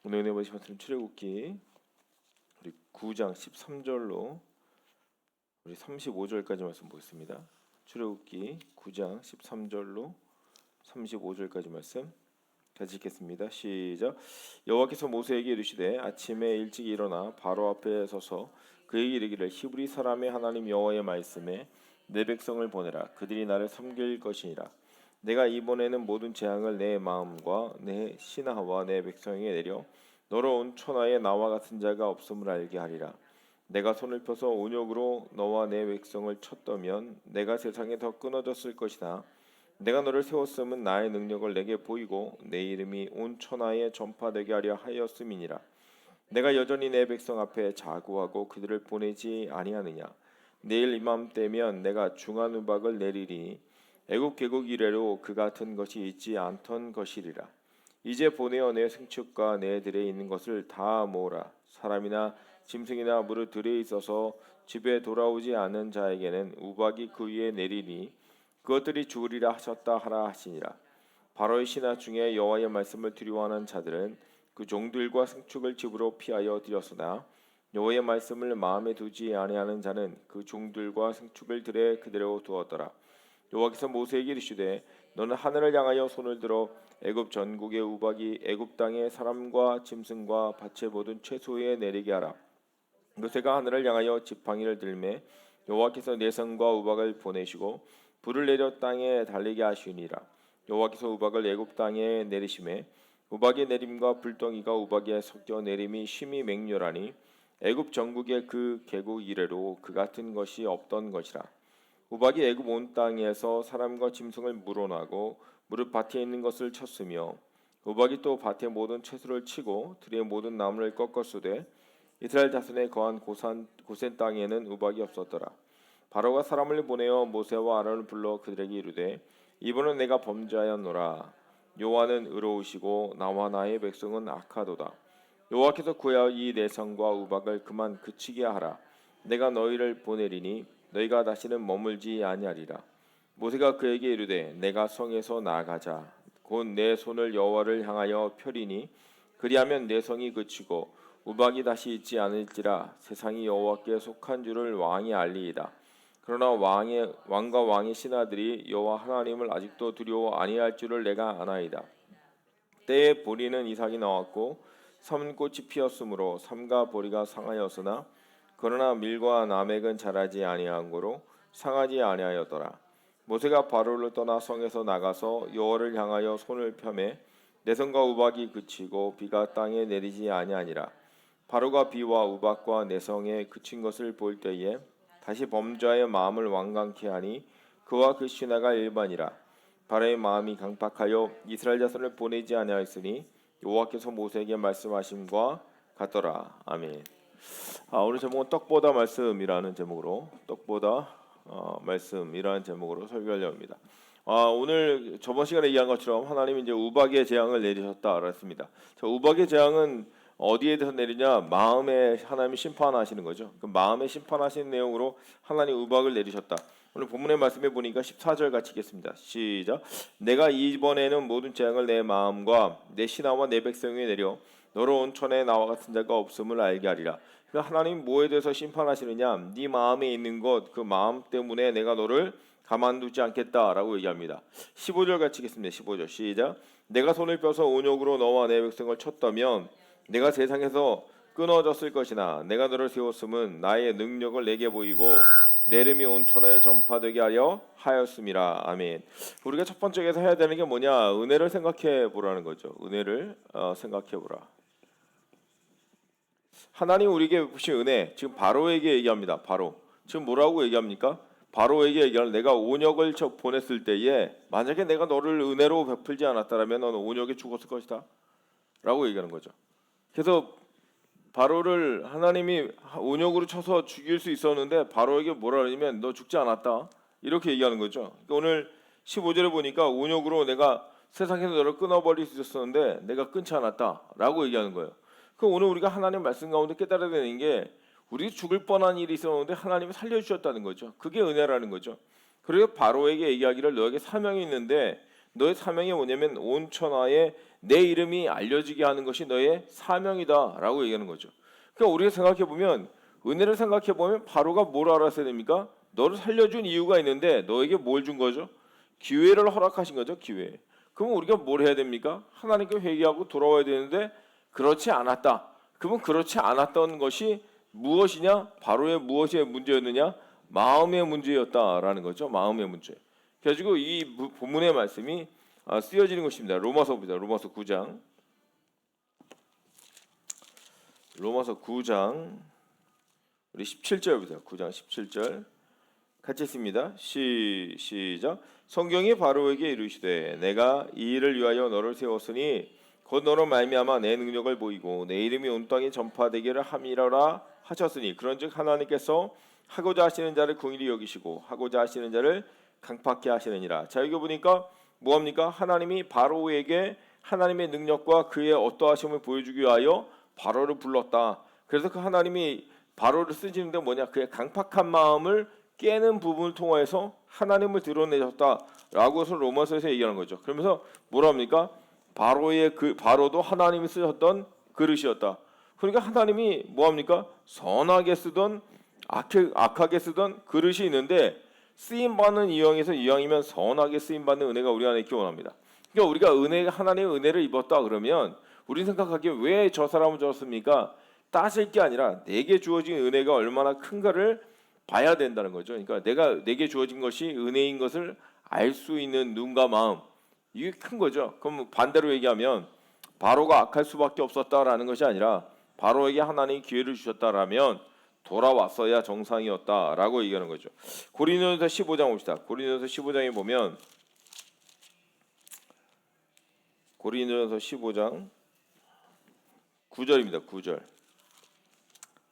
오늘 은혜 받으신 말씀 출애굽기 우리 9장 13절로 우리 35절까지 말씀 보겠습니다. 출애굽기 9장 13절로 35절까지 말씀 같이 읽겠습니다. 시작. 여호와께서 모세에게 이르시되 아침에 일찍 일어나 바로 앞에 서서 그에게 이르기를 히브리 사람의 하나님 여호와의 말씀에 내 백성을 보내라. 그들이 나를 섬길 것이니라. 내가 이번에는 모든 재앙을 내 마음과 내 신하와 내 백성에게 내려 너로 온 천하에 나와 같은 자가 없음을 알게 하리라. 내가 손을 펴서 온욕으로 너와 내 백성을 쳤더면 내가 세상에 더 끊어졌을 것이나 내가 너를 세웠음은 나의 능력을 내게 보이고 내 이름이 온 천하에 전파되게 하려 하였음이니라. 내가 여전히 내 백성 앞에 자구하고 그들을 보내지 아니하느냐. 내일 이맘때면 내가 중한 우박을 내리리니 애굽 개국 이래로 그 같은 것이 있지 않던 것이리라. 이제 보내어 내 승축과 내 들에 있는 것을 다 모으라. 사람이나 짐승이나 무릇 들에 있어서 집에 돌아오지 않은 자에게는 우박이 그 위에 내리니 그것들이 죽으리라 하셨다 하라 하시니라. 바로의 신하 중에 여호와의 말씀을 두려워하는 자들은 그 종들과 승축을 집으로 피하여 들였으나 여호와의 말씀을 마음에 두지 아니하는 자는 그 종들과 승축을 들에 그대로 두었더라. 여호와께서 모세에게 이르시되 너는 하늘을 향하여 손을 들어 애굽 전국의 우박이 애굽 땅의 사람과 짐승과 밭의 모든 채소에 내리게 하라. 모세가 하늘을 향하여 지팡이를 들매 여호와께서 내성과 우박을 보내시고 불을 내려 땅에 달리게 하시니라. 여호와께서 우박을 애굽 땅에 내리심에 우박의 내림과 불덩이가 우박에 섞여 내림이 심히 맹렬하니 애굽 전국의 그 계곡 이래로 그 같은 것이 없던 것이라. 우박이 애굽 온 땅에서 사람과 짐승을 물어나고 무릇 밭에 있는 것을 쳤으며 우박이 또 밭의 모든 채소를 치고 들의 모든 나무를 꺾었으되 이스라엘 자손의 거한 고센 땅에는 우박이 없었더라. 바로가 사람을 보내어 모세와 아론을 불러 그들에게 이르되 이번은 내가 범죄하였노라. 여호와는 의로우시고 나와 나의 백성은 악하도다. 여호와께서 구하여 이 내성과 우박을 그만 그치게 하라. 내가 너희를 보내리니 너희가 다시는 머물지 아니하리라. 모세가 그에게 이르되 내가 성에서 나아가자. 곧 내 손을 여호와를 향하여 펴리니 그리하면 내 성이 그치고 우박이 다시 있지 않을지라. 세상이 여호와께 속한 줄을 왕이 알리이다. 그러나 왕과 왕의 신하들이 여호와 하나님을 아직도 두려워 아니할 줄을 내가 아나이다. 때에 보리는 이삭이 나왔고 섬꽃이 피었으므로 삼가 보리가 상하였으나 그러나 밀과 나맥은 자라지 아니한 고로 상하지 아니하였더라. 모세가 바로를 떠나 성에서 나가서 여호와를 향하여 손을 펴매 내성과 우박이 그치고 비가 땅에 내리지 아니하니라. 바로가 비와 우박과 내성에 그친 것을 볼 때에 다시 범죄하여 마음을 완강케 하니 그와 그 신하가 일반이라. 바로의 마음이 강팍하여 이스라엘 자손을 보내지 아니하였으니 여호와께서 모세에게 말씀하심과 같더라. 아멘. 오늘 제목은 떡보다 말씀이라는 제목으로 말씀이라는 제목으로 설교하려고 합니다. 오늘 저번 시간에 얘기한 것처럼 하나님이 이제 우박의 재앙을 내리셨다 그랬습니다. 우박의 재앙은 어디에 대해서 내리냐? 마음에 하나님이 심판하시는 거죠. 그 마음에 심판하시는 내용으로 하나님 우박을 내리셨다. 오늘 본문의 말씀에 보니까 14절 같이 읽겠습니다. 시작. 내가 이번에는 모든 재앙을 내 마음과 내 신하와 내 백성에 내려 너로 온 천하에 나와 같은 자가 없음을 알게 하리라. 그러니까 하나님 뭐에 대해서 심판하시느냐? 네 마음에 있는 것, 그 마음 때문에 내가 너를 가만두지 않겠다라고 얘기합니다. 15절 같이 읽겠습니다. 15절 시작. 내가 손을 펴서 온욕으로 너와 내 백성을 쳤다면 내가 세상에서 끊어졌을 것이나 내가 너를 세웠음은 나의 능력을 내게 보이고 내 이름이 온 천하에 전파되게 하려 하였음이라. 아멘. 우리가 첫 번째에서 해야 되는 게 뭐냐? 은혜를 생각해 보라는 거죠. 은혜를 생각해 보라. 하나님 우리에게 주신 은혜, 지금 바로에게 얘기합니다. 바로 지금 뭐라고 얘기합니까? 바로에게 얘기하는 내가 온역을 보냈을 때에 만약에 내가 너를 은혜로 베풀지 않았다면 너는 온역에 죽었을 것이다 라고 얘기하는 거죠. 그래서 바로를 하나님이 온역으로 쳐서 죽일 수 있었는데 바로에게 뭐라 그러냐면 너 죽지 않았다 이렇게 얘기하는 거죠. 그러니까 오늘 15절에 보니까 온역으로 내가 세상에서 너를 끊어버릴 수 있었는데 내가 끊지 않았다 라고 얘기하는 거예요. 그럼 오늘 우리가 하나님 말씀 가운데 깨달아야 되는 게 우리 죽을 뻔한 일이 있었는데 하나님이 살려주셨다는 거죠. 그게 은혜라는 거죠. 그래서 바로에게 얘기하기를 너에게 사명이 있는데 너의 사명이 뭐냐면 온 천하에 내 이름이 알려지게 하는 것이 너의 사명이다라고 얘기하는 거죠. 그러니까 우리가 생각해 보면, 은혜를 생각해 보면 바로가 뭘 알았어야 됩니까? 너를 살려준 이유가 있는데 너에게 뭘 준 거죠? 기회를 허락하신 거죠. 기회. 그러면 우리가 뭘 해야 됩니까? 하나님께 회개하고 돌아와야 되는데 그렇지 않았다. 그러면 그렇지 않았던 것이 무엇이냐? 바로의 무엇의 문제였느냐? 마음의 문제였다라는 거죠. 마음의 문제. 그래가지고 이 본문의 말씀이 쓰여지는 것입니다. 로마서입니다. 로마서 9장. 로마서 9장 우리 17절부터 9장 17절 같이 읽습니다. 시작. 성경이 바로에게 이르시되 내가 이 일을 위하여 너를 세웠으니 곧 너로 말미암아 내 능력을 보이고 내 이름이 온 땅에 전파되기를 함이라라 하셨으니 그런즉 하나님께서 하고자 하시는 자를 긍휼히 여기시고 하고자 하시는 자를 강팍케 하시느니라. 자, 여기 보니까 뭐합니까? 하나님이 바로에게 하나님의 능력과 그의 어떠하심을 보여주기 위하여 바로를 불렀다. 그래서 그 하나님이 바로를 쓰시는데 뭐냐? 그의 강팍한 마음을 깨는 부분을 통해서 하나님을 드러내셨다라고 해서 로마서에서 얘기하는 거죠. 그러면서 뭐라 합니까? 바로도 하나님이 쓰셨던 그릇이었다. 그러니까 하나님이 뭐합니까? 선하게 쓰던 악하게 쓰던 그릇이 있는데 쓰임받는 이왕에서 이왕이면 선하게 쓰임받는 은혜가 우리 안에 있기 원합니다. 그러니까 우리가 하나님의 은혜를 입었다 그러면 우리 생각하기에 왜 저 사람은 저렇습니까? 따질 게 아니라 내게 주어진 은혜가 얼마나 큰가를 봐야 된다는 거죠. 그러니까 내게 주어진 것이 은혜인 것을 알 수 있는 눈과 마음, 이게 큰 거죠. 그럼 반대로 얘기하면 바로가 악할 수밖에 없었다라는 것이 아니라 바로에게 하나님이 기회를 주셨다라면 돌아왔어야 정상이었다라고 얘기하는 거죠. 고린도전서 15장 봅시다. 고린도전서 15장에 보면 고린도전서 15장 9절입니다. 9절.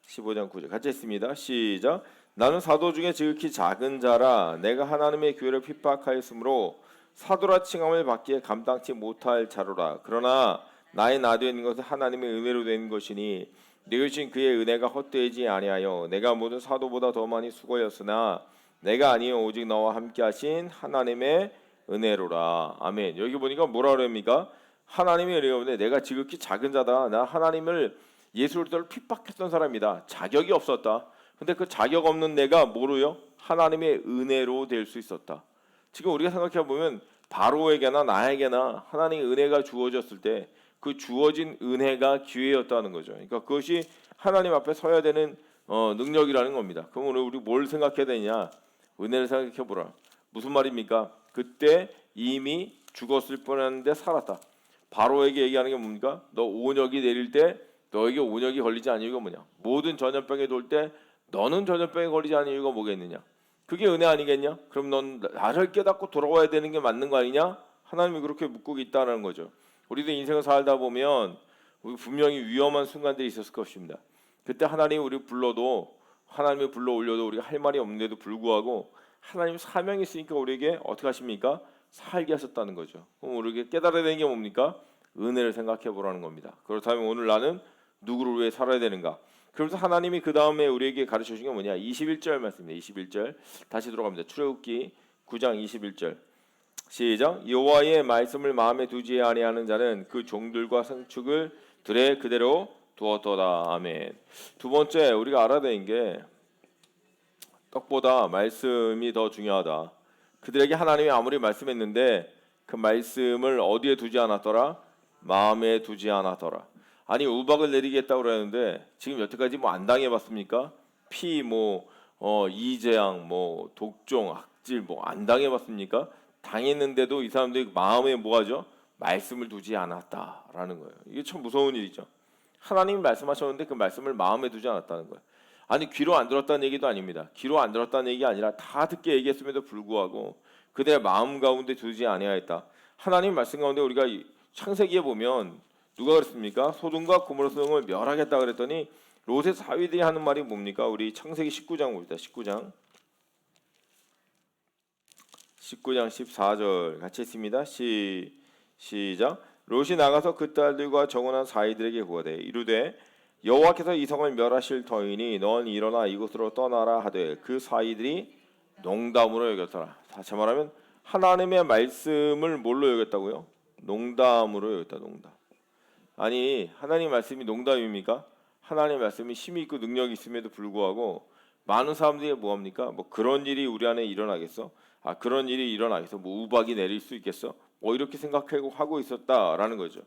15장 9절 같이 했습니다. 시작. 나는 사도 중에 지극히 작은 자라 내가 하나님의 교회를 핍박하였으므로 사도라 칭함을 받기에 감당치 못할 자로라. 그러나 나의 나된 것은 하나님의 은혜로 된 것이니 내게 주신 그의 은혜가 헛되지 아니하여 내가 모든 사도보다 더 많이 수고하였으나 내가 아니요 오직 나와 함께 하신 하나님의 은혜로라. 아멘. 여기 보니까 뭐라 그럽니까? 하나님의 은혜가 오는데 내가 지극히 작은 자다. 나 하나님을 예수 그리스도를 핍박했던 사람이다. 자격이 없었다. 근데 그 자격 없는 내가 뭐로요? 하나님의 은혜로 될 수 있었다. 지금 우리가 생각해 보면 바로에게나 나에게나 하나님의 은혜가 주어졌을 때 그 주어진 은혜가 기회였다는 거죠. 그러니까 그것이 하나님 앞에 서야 되는 능력이라는 겁니다. 그럼 오늘 우리 뭘 생각해야 되냐? 은혜를 생각해 보라. 무슨 말입니까? 그때 이미 죽었을 뻔했는데 살았다. 바로에게 얘기하는 게 뭡니까? 너 온역이 내릴 때 너에게 온역이 걸리지 않은 이유가 뭐냐? 모든 전염병에 돌 때 너는 전염병에 걸리지 않은 이유가 뭐겠느냐? 그게 은혜 아니겠냐? 그럼 넌 나를 깨닫고 돌아와야 되는 게 맞는 거 아니냐? 하나님이 그렇게 묻고 있다는 거죠. 우리도 인생을 살다 보면 우리 분명히 위험한 순간들이 있었을 것입니다. 그때 하나님이 우리 불러도 하나님이 불러 올려도 우리가 할 말이 없는데도 불구하고 하나님 사명이 있으니까 우리에게 어떻게 하십니까? 살게 하셨다는 거죠. 그럼 우리에게 깨달아야 되는 게 뭡니까? 은혜를 생각해 보라는 겁니다. 그렇다면 오늘 나는 누구를 위해 살아야 되는가? 그러면서 하나님이 그 다음에 우리에게 가르쳐 주신 게 뭐냐? 21절 말씀입니다. 21절 다시 들어갑니다. 출애굽기 9장 21절 시작. 여호와의 말씀을 마음에 두지 아니하는 자는 그 종들과牲축을 들에 그대로 두었도다. 아멘. 두 번째 우리가 알아야 되는 게 떡보다 말씀이 더 중요하다. 그들에게 하나님이 아무리 말씀했는데 그 말씀을 어디에 두지 않았더라? 마음에 두지 않았더라. 아니 우박을 내리겠다고 그러는데 지금 여태까지 뭐 안 당해봤습니까? 피 이재양 독종 악질 안 당해봤습니까? 당했는데도 이 사람들이 마음에 뭐하죠? 말씀을 두지 않았다라는 거예요. 이게 참 무서운 일이죠. 하나님이 말씀하셨는데 그 말씀을 마음에 두지 않았다는 거예요. 아니 귀로 안 들었다는 얘기도 아닙니다. 귀로 안 들었다는 얘기 아니라 다 듣게 얘기했음에도 불구하고 그들의 마음 가운데 두지 아니하였다. 하나님 말씀 가운데 우리가 창세기에 보면 누가 그랬습니까? 소돔과 고모라 성을 멸하겠다 그랬더니 롯의 사위들이 하는 말이 뭡니까? 우리 창세기 19장 봅니다. 19장 14절 같이 했습니다. 시작. 롯이 나가서 그 딸들과 정원한 사이들에게 구하되 이르되 여호와께서 이 성을 멸하실 터이니 넌 일어나 이곳으로 떠나라 하되 그 사이들이 농담으로 여겼더라. 다시 말하면 하나님의 말씀을 뭘로 여겼다고요? 농담으로 여기다 농담. 아니 하나님 말씀이 농담입니까? 하나님 말씀이 힘이 있고 능력이 있음에도 불구하고 많은 사람들이 뭐합니까? 뭐 그런 일이 우리 안에 일어나겠어? 아 그런 일이 일어나겠어? 뭐 우박이 내릴 수 있겠어? 뭐 이렇게 생각하고 있었다라는 거죠.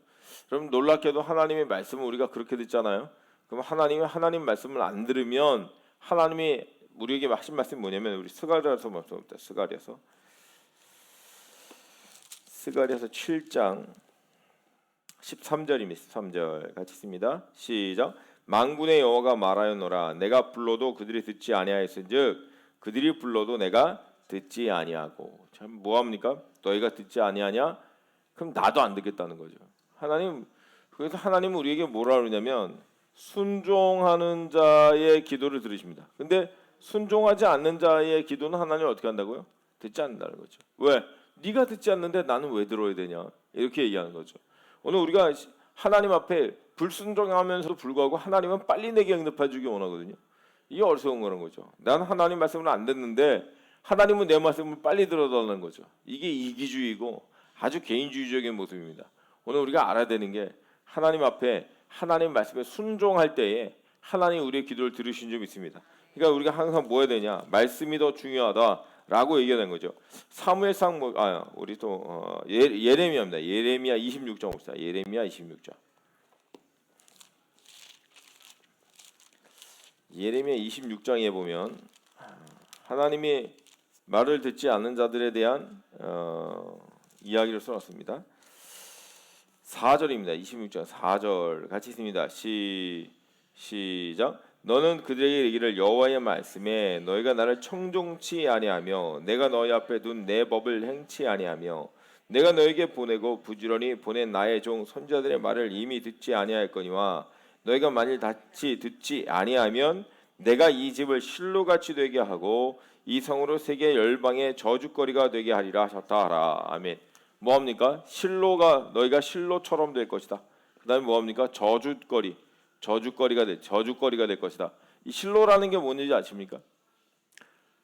그럼 놀랍게도 하나님의 말씀을 우리가 그렇게 듣잖아요. 그럼 하나님이 하나님 말씀을 안 들으면 하나님이 우리에게 하신 말씀이 뭐냐면 우리 스가랴서 말씀입니다. 스가랴서 7장 13절입니다. 13절 같이 읽습니다. 시작. 만군의 여호와가 말하였노라 내가 불러도 그들이 듣지 아니하였은즉 그들이 불러도 내가 듣지 아니하고. 참 뭐합니까? 너희가 듣지 아니하냐? 그럼 나도 안 듣겠다는 거죠. 하나님 그래서 하나님은 우리에게 뭐라 그러냐면 순종하는 자의 기도를 들으십니다. 근데 순종하지 않는 자의 기도는 하나님 어떻게 한다고요? 듣지 않는다는 거죠. 왜? 네가 듣지 않는데 나는 왜 들어야 되냐? 이렇게 얘기하는 거죠. 오늘 우리가 하나님 앞에 불순종하면서도 불구하고 하나님은 빨리 내게 응답해 주기 원하거든요. 이게 어리석은 거라는 거죠. 나는 하나님 말씀을 안 듣는데 하나님은 내 말씀을 빨리 들어달라는 거죠. 이게 이기주의고 아주 개인주의적인 모습입니다. 오늘 우리가 알아야 되는 게 하나님 앞에 하나님 말씀에 순종할 때에 하나님 우리의 기도를 들으신 점이 있습니다. 그러니까 우리가 항상 뭐 해야 되냐? 말씀이 더 중요하다라고 얘기하는 거죠. 사무엘상 우리 또 예레미야입니다. 예레미야 26장 봅시다. 예레미야 26장. 예레미야 26장에 보면 하나님이 말을 듣지 않는 자들에 대한 이야기를 써놨습니다. 4절입니다. 26장 4절 같이 있습니다. 시작. 너는 그들에게 이르기를 여호와의 말씀에 너희가 나를 청종치 아니하며 내가 너희 앞에 둔 내 법을 행치 아니하며 내가 너에게 보내고 부지런히 보낸 나의 종 선지자들의 말을 이미 듣지 아니하였거니와 너희가 만일 다시 듣지 아니하면 내가 이 집을 실로같이 되게 하고 이 성으로 세계 열방의 저주거리가 되게 하리라 하셨다 하라. 아멘. 뭐합니까? 실로가 너희가 실로처럼 될 것이다. 그 다음에 뭐합니까? 저주거리가 될 것이다. 이 실로라는 게 뭔지 아십니까?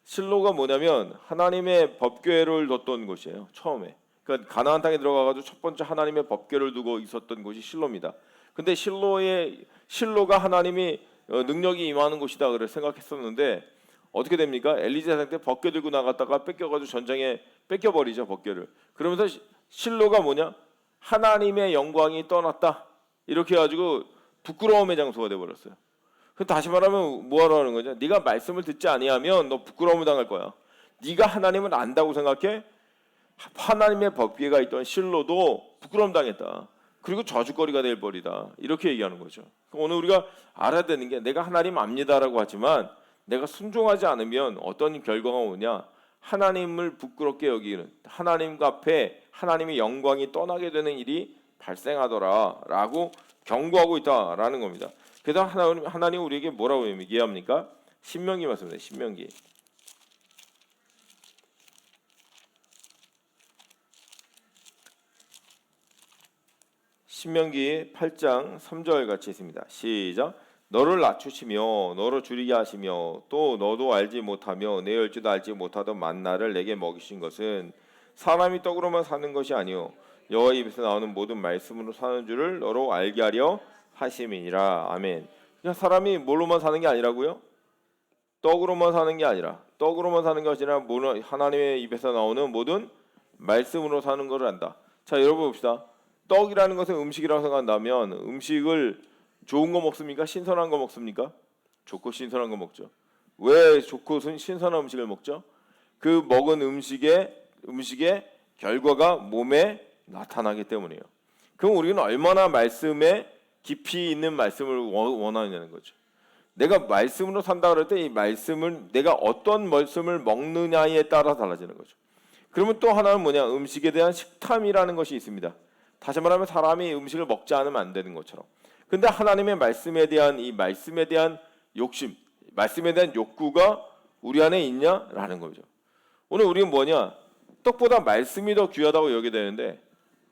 실로가 뭐냐면 하나님의 법궤를 뒀던 곳이에요. 처음에. 그러니까 가나안 땅에 들어가가지고 첫 번째 하나님의 법궤를 두고 있었던 곳이 실로입니다. 근데 실로가 하나님이 능력이 임하는 곳이다 그래 생각했었는데 어떻게 됩니까? 엘리자 때 법궤 들고 나갔다가 뺏겨가지고 전쟁에 뺏겨버리죠 법궤를. 그러면서 실로가 뭐냐? 하나님의 영광이 떠났다. 이렇게 해가지고 부끄러움의 장소가 돼버렸어요. 다시 말하면 뭐하러 하는 거죠? 네가 말씀을 듣지 아니하면 너 부끄러움을 당할 거야. 네가 하나님을 안다고 생각해? 하나님의 법궤가 있던 실로도 부끄러움 당했다. 그리고 저주거리가 될 버리다. 이렇게 얘기하는 거죠. 오늘 우리가 알아야 되는 게 내가 하나님 압니다라고 하지만 내가 순종하지 않으면 어떤 결과가 오냐? 하나님을 부끄럽게 여기는 하나님 앞에 하나님의 영광이 떠나게 되는 일이 발생하더라라고 경고하고 있다라는 겁니다. 그래서 하나님 우리에게 뭐라고 얘기합니까? 신명기 말씀입니다. 신명기 8장 3절 같이 있습니다. 시작. 너를 낮추시며 너를 줄이게 하시며 또 너도 알지 못하며 내 열주도 알지 못하던 만나를 내게 먹이신 것은 사람이 떡으로만 사는 것이 아니요 여호와 입에서 나오는 모든 말씀으로 사는 줄을 너로 알게 하려 하심이니라. 아멘. 그냥 사람이 뭘로만 사는 게 아니라고요? 떡으로만 사는 게 아니라 하나님의 입에서 나오는 모든 말씀으로 사는 것을 안다. 자 여러분 봅시다. 떡이라는 것은 음식이라고 생각한다면 음식을 좋은 거 먹습니까? 신선한 거 먹습니까? 좋고 신선한 거 먹죠. 왜 좋고 신선한 음식을 먹죠? 그 먹은 음식의 결과가 몸에 나타나기 때문이에요. 그럼 우리는 얼마나 말씀에 깊이 있는 말씀을 원하느냐는 거죠. 내가 말씀으로 산다 그럴 때 이 말씀을 내가 어떤 말씀을 먹느냐에 따라 달라지는 거죠. 그러면 또 하나는 뭐냐? 음식에 대한 식탐이라는 것이 있습니다. 다시 말하면 사람이 음식을 먹지 않으면 안 되는 것처럼. 근데 하나님의 말씀에 대한 이 말씀에 대한 욕심, 말씀에 대한 욕구가 우리 안에 있냐라는 거죠. 오늘 우리는 뭐냐? 떡보다 말씀이 더 귀하다고 여기게 되는데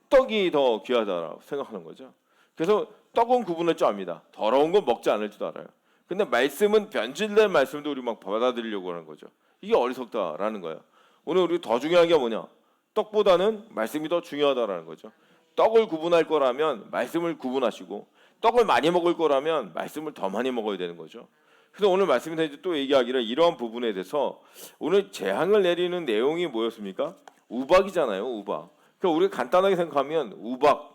떡이 더 귀하다고 생각하는 거죠. 그래서 떡은 구분할 줄 압니다. 더러운 건 먹지 않을 줄 알아요. 근데 말씀은 변질된 말씀도 우리 막 받아들이려고 하는 거죠. 이게 어리석다라는 거예요. 오늘 우리 더 중요한 게 뭐냐? 떡보다는 말씀이 더 중요하다라는 거죠. 떡을 구분할 거라면 말씀을 구분하시고 떡을 많이 먹을 거라면 말씀을 더 많이 먹어야 되는 거죠. 그래서 오늘 말씀에서 또 얘기하기를 이러한 부분에 대해서 오늘 재앙을 내리는 내용이 뭐였습니까? 우박이잖아요. 우박. 그러니까 우리가 간단하게 생각하면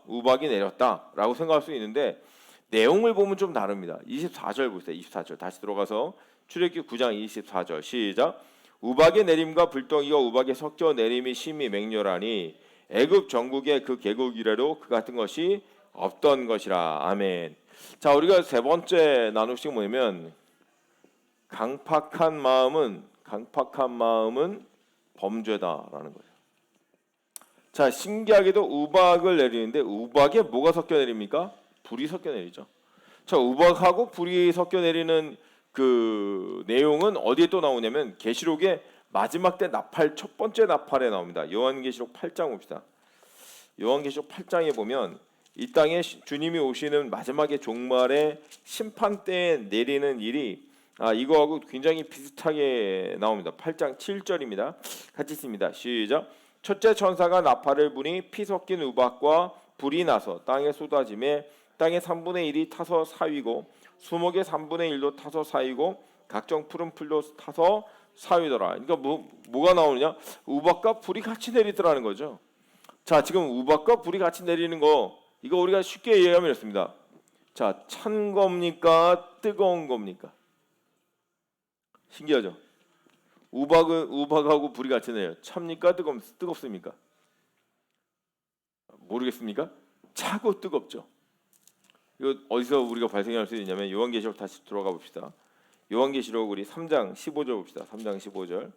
우박이 내렸다라고 생각할 수 있는데 내용을 보면 좀 다릅니다. 24절 보세요. 24절 다시 들어가서 출애굽기 9장 24절 시작. 우박의 내림과 불덩이가 우박에 섞여 내림이 심히 맹렬하니 애굽 전국에 그 계곡 이래로 그 같은 것이 없던 것이라. 아멘. 자, 우리가 세 번째 나누신 뭐냐면 강팍한 마음은 범죄다라는 거예요. 자, 신기하게도 우박을 내리는데 우박에 뭐가 섞여 내립니까? 불이 섞여 내리죠. 자, 우박하고 불이 섞여 내리는 그 내용은 어디에 또 나오냐면 계시록의 마지막 때 나팔 첫 번째 나팔에 나옵니다. 요한계시록 8장 봅시다. 요한계시록 8장에 보면 이 땅에 주님이 오시는 마지막의 종말의 심판 때에 내리는 일이 이거하고 굉장히 비슷하게 나옵니다. 8장 7절입니다. 같이 읽습니다. 시작. 첫째 천사가 나팔을 부니 피 섞인 우박과 불이 나서 땅에 쏟아짐에 땅의 3분의 1이 타서 사위고 수목의 3분의 1도 타서 사위고 각종 푸른 풀도 타서 사위더라. 그러니까 뭐가 나오느냐? 우박과 불이 같이 내리더라는 거죠. 자, 지금 우박과 불이 같이 내리는 거 이거 우리가 쉽게 이해하면 이렇습니다. 자, 찬 겁니까? 뜨거운 겁니까? 신기하죠? 우박하고 불이 같이 내려요. 찹니까? 뜨겁습니까? 모르겠습니까? 차고 뜨겁죠. 이거 어디서 우리가 발생할 수 있냐면 요한계시록 다시 들어가 봅시다. 요한계시록 우리 3장 15절 봅시다. 3장 15절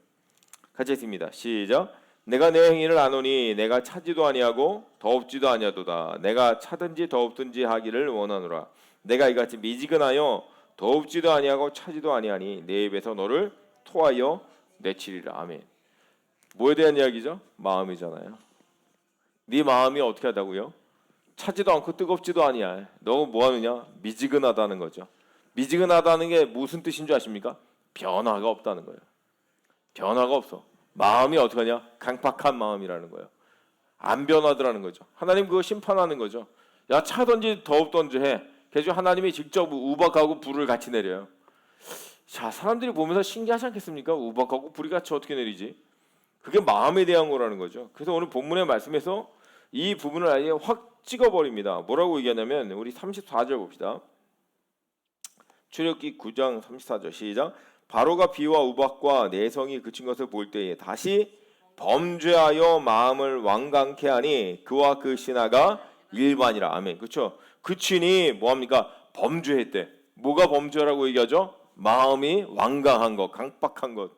같이 읽습니다. 시작. 내가 내 행위를 아노니 내가 차지도 아니하고 더없지도 아니하도다. 내가 차든지 더없든지 하기를 원하노라. 내가 이같이 미지근하여 더없지도 아니하고 차지도 아니하니 내 입에서 너를 토하여 내치리라. 아멘. 뭐에 대한 이야기죠? 마음이잖아요. 네 마음이 어떻게 하다고요? 차지도 않고 뜨겁지도 아니야. 너 뭐하느냐? 미지근하다는 거죠. 미지근하다는 게 무슨 뜻인 줄 아십니까? 변화가 없다는 거예요. 변화가 없어. 마음이 어떻게 하냐? 강팍한 마음이라는 거예요. 안 변하더라는 거죠. 하나님 그거 심판하는 거죠. 야, 차든지 더없든지 해. 그래서 하나님이 직접 우박하고 불을 같이 내려요. 자, 사람들이 보면서 신기하지 않겠습니까? 우박하고 불이 같이 어떻게 내리지? 그게 마음에 대한 거라는 거죠. 그래서 오늘 본문의 말씀에서 이 부분을 아예 확 찍어버립니다. 뭐라고 얘기하냐면 우리 34절 봅시다. 출애굽기 9장 34절 시작. 바로가 비와 우박과 내성이 그친 것을 볼 때에 다시 범죄하여 마음을 완강케 하니 그와 그 신하가 일반이라. 아멘. 그렇죠? 그친이 뭐합니까? 범죄했대. 뭐가 범죄라고 얘기하죠? 마음이 완강한 것, 강팍한 것,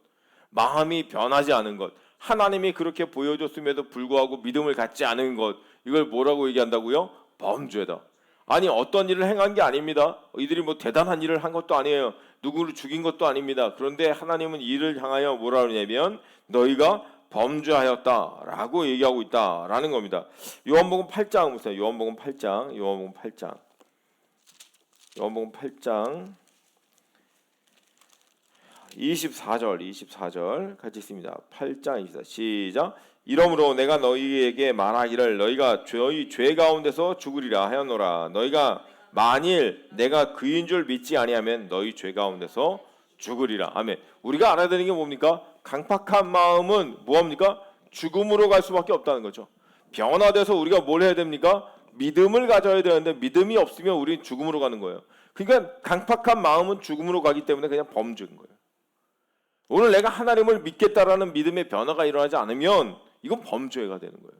마음이 변하지 않은 것, 하나님이 그렇게 보여줬음에도 불구하고 믿음을 갖지 않은 것, 이걸 뭐라고 얘기한다고요? 범죄다. 아니 어떤 일을 행한 게 아닙니다. 이들이 뭐 대단한 일을 한 것도 아니에요. 누구를 죽인 것도 아닙니다. 그런데 하나님은 이를 향하여 뭐라 그러냐면 너희가 범죄하였다라고 얘기하고 있다라는 겁니다. 요한복음 8장 보세요. 요한복음 8장 24절 같이 있습니다. 8장 24 시작. 이러므로 내가 너희에게 말하기를 너희가 너희 죄 가운데서 죽으리라 하였노라. 너희가 만일 내가 그인 줄 믿지 아니하면 너희 죄 가운데서 죽으리라. 아멘. 우리가 알아야 되는 게 뭡니까? 강팍한 마음은 뭐합니까? 죽음으로 갈 수밖에 없다는 거죠. 변화돼서 우리가 뭘 해야 됩니까? 믿음을 가져야 되는데 믿음이 없으면 우리는 죽음으로 가는 거예요. 그러니까 강팍한 마음은 죽음으로 가기 때문에 그냥 범죄인 거예요. 오늘 내가 하나님을 믿겠다라는 믿음의 변화가 일어나지 않으면 이건 범죄가 되는 거예요.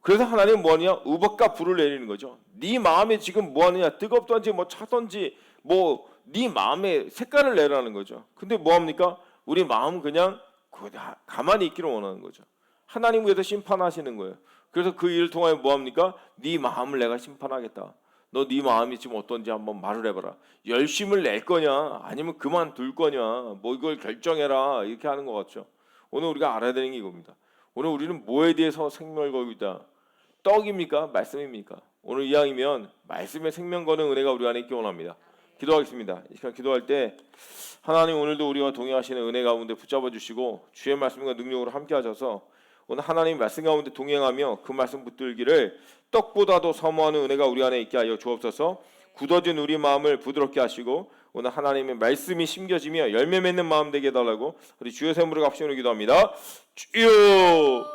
그래서 하나님은 뭐하냐? 우박과 불을 내리는 거죠. 네 마음에 지금 뭐하느냐? 뜨겁던지 뭐 차던지 뭐 네 마음의 색깔을 내라는 거죠. 근데 뭐합니까? 우리 마음은 그냥 가만히 있기를 원하는 거죠. 하나님 위해서 심판하시는 거예요. 그래서 그 일을 통하여 뭐합니까? 네 마음을 내가 심판하겠다. 너 네 마음이 지금 어떤지 한번 말을 해봐라. 열심을 낼 거냐 아니면 그만둘 거냐 뭐 이걸 결정해라 이렇게 하는 것 같죠. 오늘 우리가 알아야 되는 게 이겁니다. 오늘 우리는 뭐에 대해서 생명을 걸고 있다? 떡입니까? 말씀입니까? 오늘 이왕이면 말씀의 생명 거는 은혜가 우리 안에 있기 원합니다. 기도하겠습니다. 이 시간 기도할 때 하나님 오늘도 우리와 동행하시는 은혜 가운데 붙잡아 주시고 주의 말씀과 능력으로 함께 하셔서 오늘 하나님의 말씀 가운데 동행하며 그 말씀 붙들기를 떡보다도 사모하는 은혜가 우리 안에 있게 하여 주옵소서. 굳어진 우리 마음을 부드럽게 하시고 오늘 하나님의 말씀이 심겨지며 열매 맺는 마음 되게 해달라고 우리 주여 세무를 값으로 기도합니다. 주여.